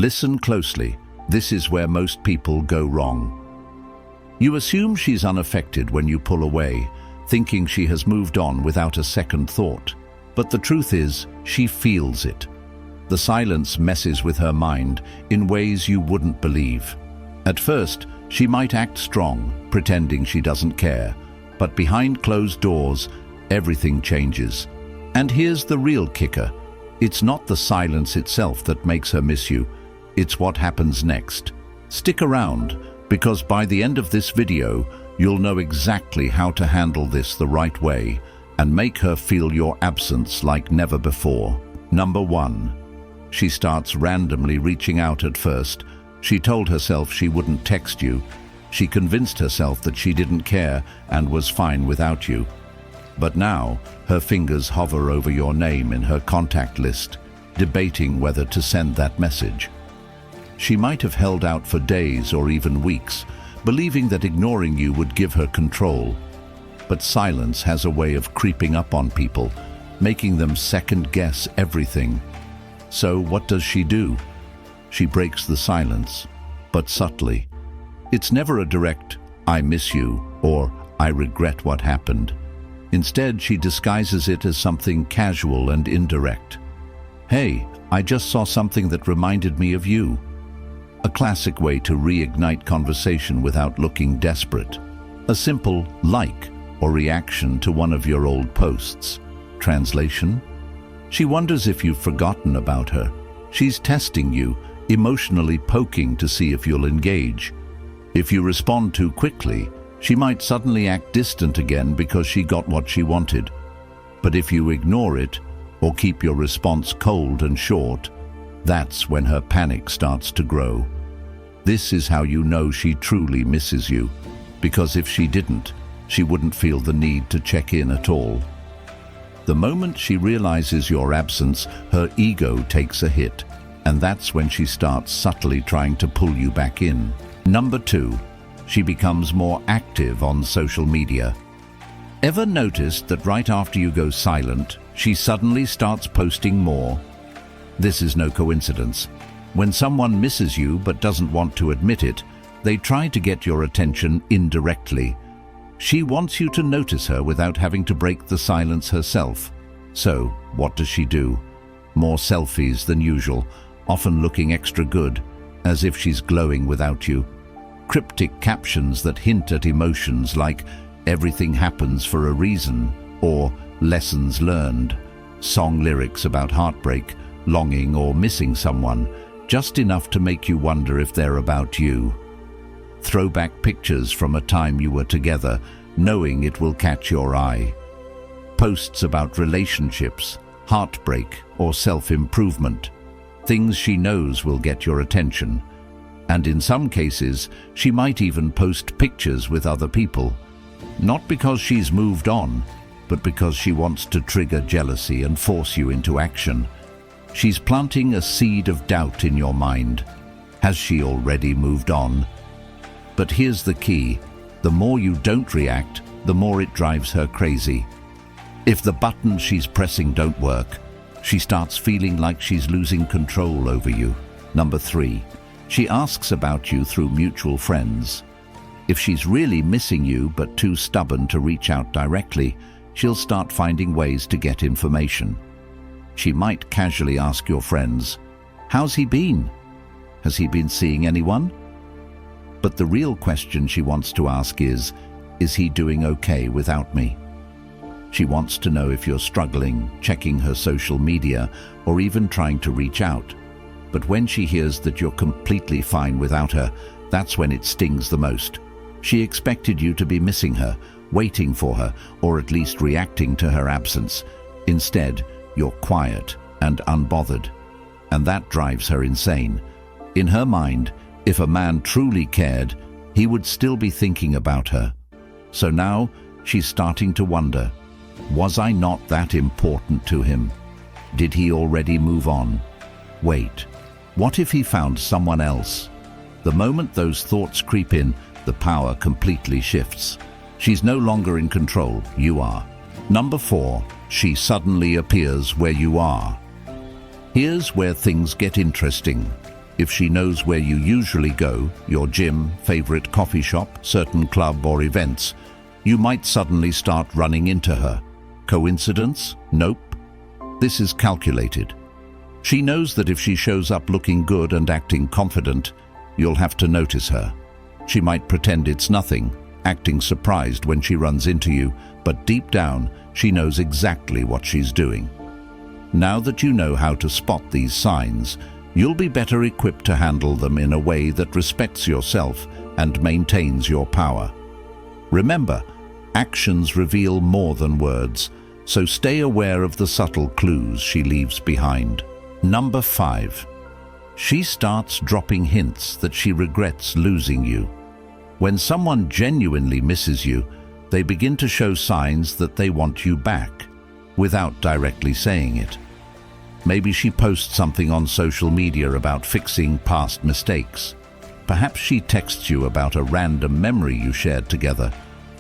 Listen closely. This is where most people go wrong. You assume she's unaffected when you pull away, thinking she has moved on without a second thought. But the truth is, she feels it. The silence messes with her mind in ways you wouldn't believe. At first, she might act strong, pretending she doesn't care. But behind closed doors, everything changes. And here's the real kicker. It's not the silence itself that makes her miss you. It's what happens next. Stick around, because by the end of this video, you'll know exactly how to handle this the right way and make her feel your absence like never before. Number 1. She starts randomly reaching out at first. She told herself she wouldn't text you. She convinced herself that she didn't care and was fine without you. But now, her fingers hover over your name in her contact list, debating whether to send that message. She might have held out for days or even weeks, believing that ignoring you would give her control. But silence has a way of creeping up on people, making them second-guess everything. So what does she do? She breaks the silence, but subtly. It's never a direct, "I miss you," or "I regret what happened." Instead, she disguises it as something casual and indirect. "Hey, I just saw something that reminded me of you." A classic way to reignite conversation without looking desperate. A simple like or reaction to one of your old posts. Translation? She wonders if you've forgotten about her. She's testing you, emotionally poking to see if you'll engage. If you respond too quickly, she might suddenly act distant again because she got what she wanted. But if you ignore it, or keep your response cold and short, that's when her panic starts to grow. This is how you know she truly misses you, because if she didn't, she wouldn't feel the need to check in at all. The moment she realizes your absence, her ego takes a hit, and that's when she starts subtly trying to pull you back in. Number 2, she becomes more active on social media. Ever noticed that right after you go silent, she suddenly starts posting more? This is no coincidence. When someone misses you but doesn't want to admit it, they try to get your attention indirectly. She wants you to notice her without having to break the silence herself. So, what does she do? More selfies than usual, often looking extra good, as if she's glowing without you. Cryptic captions that hint at emotions like "everything happens for a reason" or "lessons learned." Song lyrics about heartbreak, longing or missing someone, just enough to make you wonder if they're about you. Throwback pictures from a time you were together, knowing it will catch your eye. Posts about relationships, heartbreak, or self-improvement. Things she knows will get your attention. And in some cases, she might even post pictures with other people. Not because she's moved on, but because she wants to trigger jealousy and force you into action. She's planting a seed of doubt in your mind. Has she already moved on? But here's the key. The more you don't react, the more it drives her crazy. If the buttons she's pressing don't work, she starts feeling like she's losing control over you. Number 3, she asks about you through mutual friends. If she's really missing you but too stubborn to reach out directly, she'll start finding ways to get information. She might casually ask your friends, "How's he been? Has he been seeing anyone?" But the real question she wants to ask is he doing okay without me? She wants to know if you're struggling, checking her social media, or even trying to reach out. But when she hears that you're completely fine without her, that's when it stings the most. She expected you to be missing her, waiting for her, or at least reacting to her absence. Instead, you're quiet and unbothered, and that drives her insane. In her mind, if a man truly cared, he would still be thinking about her. So now, she's starting to wonder, was I not that important to him? Did he already move on? Wait, what if he found someone else? The moment those thoughts creep in, the power completely shifts. She's no longer in control, you are. Number 4, she suddenly appears where you are. Here's where things get interesting. If she knows where you usually go, your gym, favorite coffee shop, certain club or events, you might suddenly start running into her. Coincidence? Nope. This is calculated. She knows that if she shows up looking good and acting confident, you'll have to notice her. She might pretend it's nothing, acting surprised when she runs into you, but deep down, she knows exactly what she's doing. Now that you know how to spot these signs, you'll be better equipped to handle them in a way that respects yourself and maintains your power. Remember, actions reveal more than words, so stay aware of the subtle clues she leaves behind. Number 5. She starts dropping hints that she regrets losing you. When someone genuinely misses you, they begin to show signs that they want you back, without directly saying it. Maybe she posts something on social media about fixing past mistakes. Perhaps she texts you about a random memory you shared together.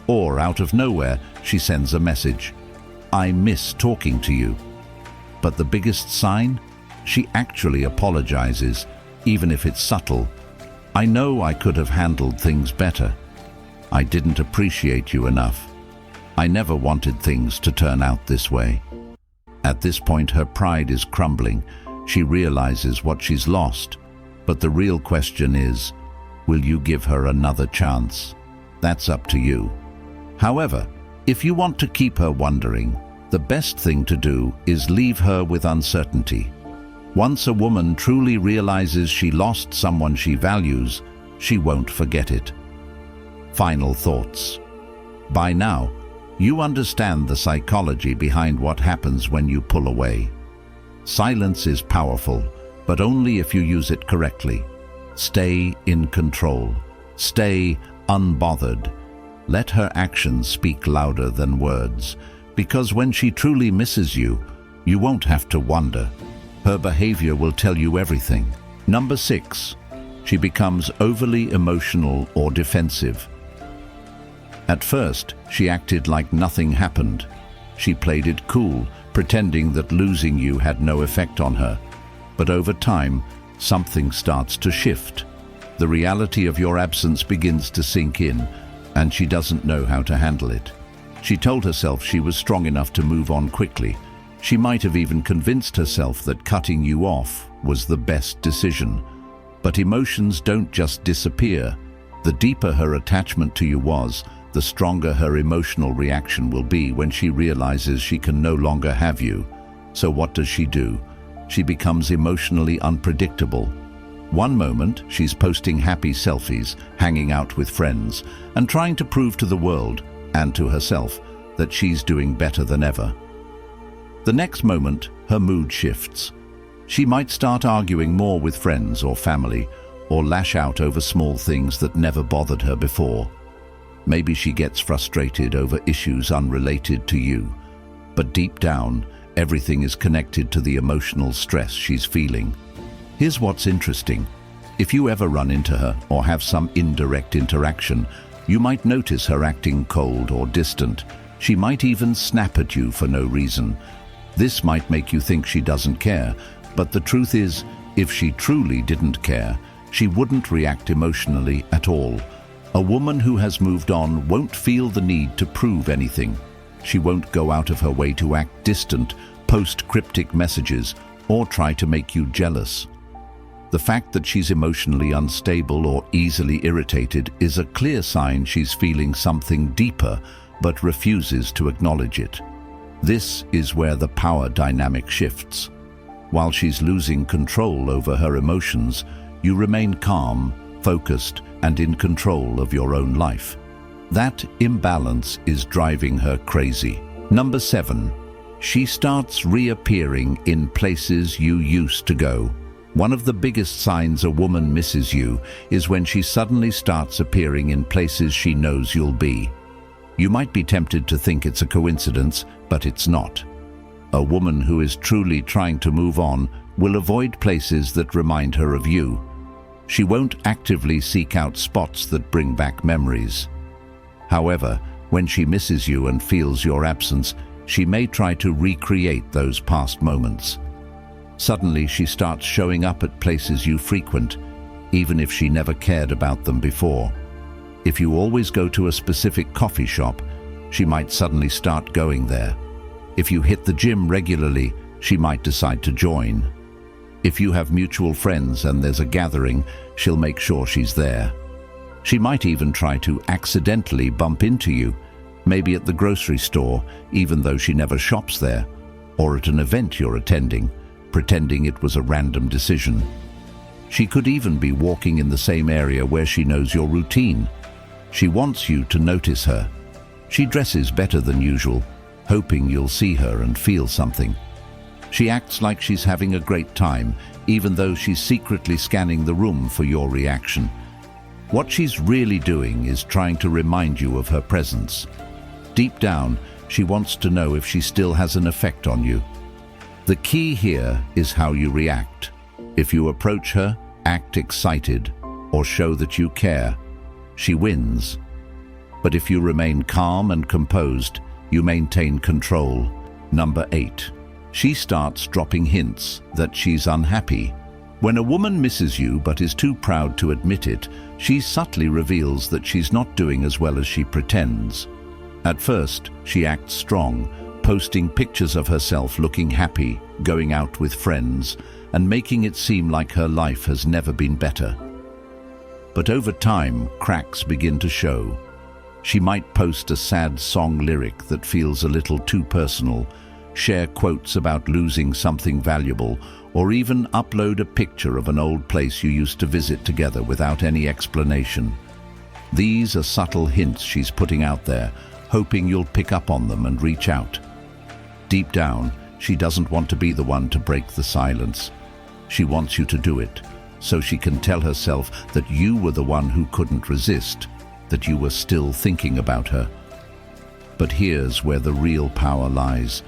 Or, out of nowhere, she sends a message, "I miss talking to you." But the biggest sign? She actually apologizes, even if it's subtle. "I know I could have handled things better. I didn't appreciate you enough. I never wanted things to turn out this way." At this point, her pride is crumbling. She realizes what she's lost. But the real question is, will you give her another chance? That's up to you. However, if you want to keep her wondering, the best thing to do is leave her with uncertainty. Once a woman truly realizes she lost someone she values, she won't forget it. Final thoughts. By now, you understand the psychology behind what happens when you pull away. Silence is powerful, but only if you use it correctly. Stay in control. Stay unbothered. Let her actions speak louder than words, because when she truly misses you, you won't have to wonder. Her behavior will tell you everything. Number 6. She becomes overly emotional or defensive. At first, she acted like nothing happened. She played it cool, pretending that losing you had no effect on her. But over time, something starts to shift. The reality of your absence begins to sink in, and she doesn't know how to handle it. She told herself she was strong enough to move on quickly. She might have even convinced herself that cutting you off was the best decision. But emotions don't just disappear. The deeper her attachment to you was, the stronger her emotional reaction will be when she realizes she can no longer have you. So what does she do? She becomes emotionally unpredictable. One moment, she's posting happy selfies, hanging out with friends, and trying to prove to the world, and to herself, that she's doing better than ever. The next moment, her mood shifts. She might start arguing more with friends or family, or lash out over small things that never bothered her before. Maybe she gets frustrated over issues unrelated to you, but deep down, everything is connected to the emotional stress she's feeling. Here's what's interesting. If you ever run into her or have some indirect interaction, you might notice her acting cold or distant. She might even snap at you for no reason. This might make you think she doesn't care, but the truth is, if she truly didn't care, she wouldn't react emotionally at all. A woman who has moved on won't feel the need to prove anything. She won't go out of her way to act distant, post cryptic messages, or try to make you jealous. The fact that she's emotionally unstable or easily irritated is a clear sign she's feeling something deeper, but refuses to acknowledge it. This is where the power dynamic shifts. While she's losing control over her emotions, you remain calm, focused, and in control of your own life. That imbalance is driving her crazy. Number 7. She starts reappearing in places you used to go. One of the biggest signs a woman misses you is when she suddenly starts appearing in places she knows you'll be. You might be tempted to think it's a coincidence, but it's not. A woman who is truly trying to move on will avoid places that remind her of you. She won't actively seek out spots that bring back memories. However, when she misses you and feels your absence, she may try to recreate those past moments. Suddenly she starts showing up at places you frequent, even if she never cared about them before. If you always go to a specific coffee shop, she might suddenly start going there. If you hit the gym regularly, she might decide to join. If you have mutual friends and there's a gathering, she'll make sure she's there. She might even try to accidentally bump into you, maybe at the grocery store, even though she never shops there, or at an event you're attending, pretending it was a random decision. She could even be walking in the same area where she knows your routine. She wants you to notice her. She dresses better than usual, hoping you'll see her and feel something. She acts like she's having a great time, even though she's secretly scanning the room for your reaction. What she's really doing is trying to remind you of her presence. Deep down, she wants to know if she still has an effect on you. The key here is how you react. If you approach her, act excited, or show that you care, she wins. But if you remain calm and composed, you maintain control. Number 8. She starts dropping hints that she's unhappy. When a woman misses you but is too proud to admit it, she subtly reveals that she's not doing as well as she pretends. At first, she acts strong, posting pictures of herself looking happy, going out with friends, and making it seem like her life has never been better. But over time, cracks begin to show. She might post a sad song lyric that feels a little too personal, share quotes about losing something valuable, or even upload a picture of an old place you used to visit together without any explanation. These are subtle hints she's putting out there, hoping you'll pick up on them and reach out. Deep down, she doesn't want to be the one to break the silence. She wants you to do it, so she can tell herself that you were the one who couldn't resist, that you were still thinking about her. But here's where the real power lies.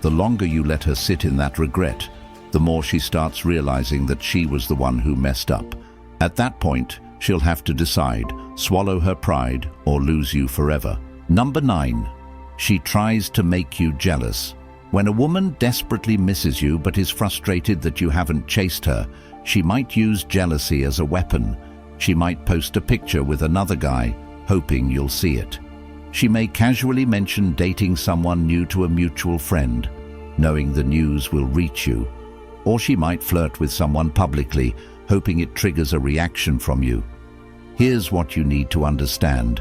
The longer you let her sit in that regret, the more she starts realizing that she was the one who messed up. At that point, she'll have to decide, swallow her pride or lose you forever. Number 9. She tries to make you jealous. When a woman desperately misses you but is frustrated that you haven't chased her, she might use jealousy as a weapon. She might post a picture with another guy, hoping you'll see it. She may casually mention dating someone new to a mutual friend, knowing the news will reach you. Or she might flirt with someone publicly, hoping it triggers a reaction from you. Here's what you need to understand.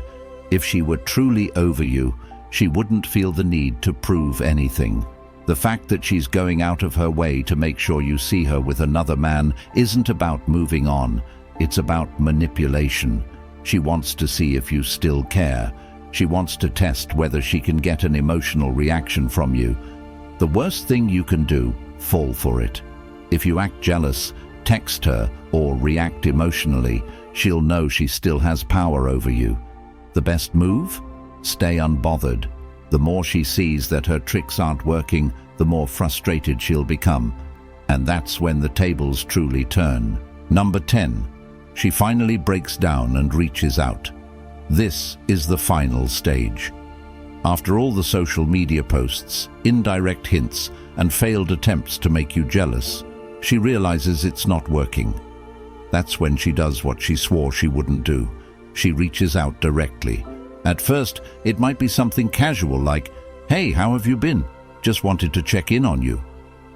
If she were truly over you, she wouldn't feel the need to prove anything. The fact that she's going out of her way to make sure you see her with another man isn't about moving on. It's about manipulation. She wants to see if you still care. She wants to test whether she can get an emotional reaction from you. The worst thing you can do, fall for it. If you act jealous, text her, or react emotionally, she'll know she still has power over you. The best move? Stay unbothered. The more she sees that her tricks aren't working, the more frustrated she'll become. And that's when the tables truly turn. Number 10. She finally breaks down and reaches out. This is the final stage. After all the social media posts, indirect hints, and failed attempts to make you jealous, she realizes it's not working. That's when she does what she swore she wouldn't do. She reaches out directly. At first, it might be something casual like, "Hey, how have you been? Just wanted to check in on you."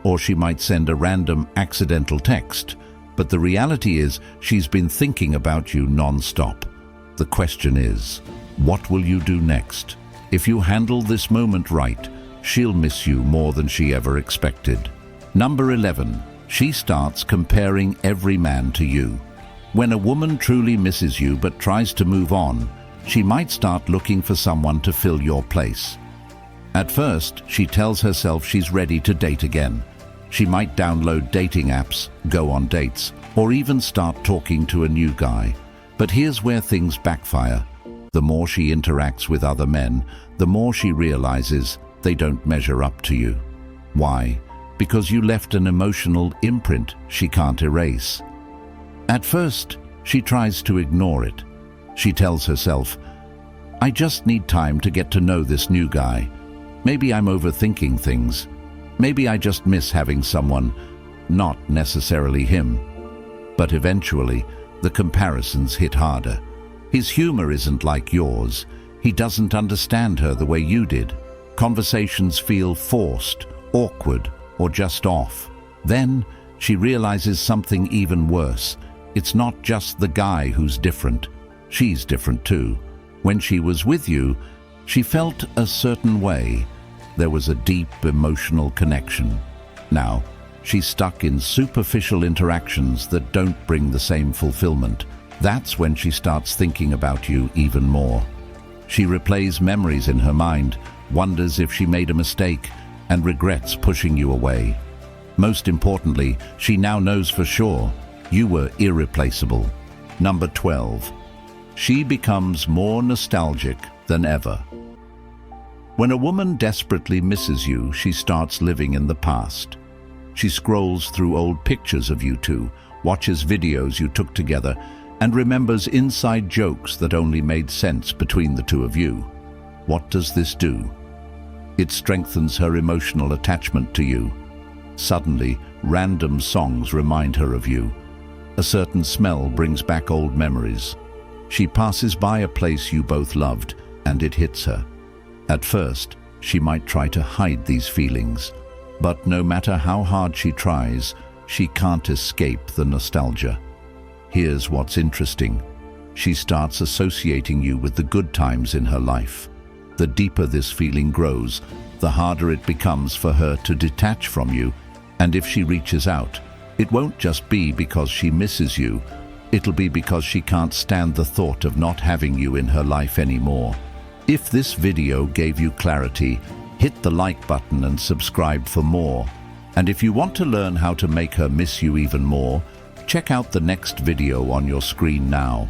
Or she might send a random accidental text. But the reality is, she's been thinking about you non-stop. The question is, what will you do next? If you handle this moment right, she'll miss you more than she ever expected. Number 11. She starts comparing every man to you. When a woman truly misses you but tries to move on, she might start looking for someone to fill your place. At first, she tells herself she's ready to date again. She might download dating apps, go on dates, or even start talking to a new guy. But here's where things backfire. The more she interacts with other men, the more she realizes they don't measure up to you. Why? Because you left an emotional imprint she can't erase. At first, she tries to ignore it. She tells herself, "I just need time to get to know this new guy. Maybe I'm overthinking things. Maybe I just miss having someone." not necessarily him. But eventually, the comparisons hit harder. His humor isn't like yours. He doesn't understand her the way you did. Conversations feel forced, awkward, or just off. Then, she realizes something even worse. It's not just the guy who's different. She's different too. When she was with you, she felt a certain way. There was a deep emotional connection. Now, she's stuck in superficial interactions that don't bring the same fulfillment. That's when she starts thinking about you even more. She replays memories in her mind, wonders if she made a mistake, and regrets pushing you away. Most importantly, she now knows for sure you were irreplaceable. Number 12. She becomes more nostalgic than ever. When a woman desperately misses you, she starts living in the past. She scrolls through old pictures of you two, watches videos you took together, and remembers inside jokes that only made sense between the two of you. What does this do? It strengthens her emotional attachment to you. Suddenly, random songs remind her of you. A certain smell brings back old memories. She passes by a place you both loved, and it hits her. At first, she might try to hide these feelings, but no matter how hard she tries, she can't escape the nostalgia. Here's what's interesting. She starts associating you with the good times in her life. The deeper this feeling grows, the harder it becomes for her to detach from you, and if she reaches out, it won't just be because she misses you, it'll be because she can't stand the thought of not having you in her life anymore. If this video gave you clarity, hit the like button and subscribe for more. And if you want to learn how to make her miss you even more, check out the next video on your screen now.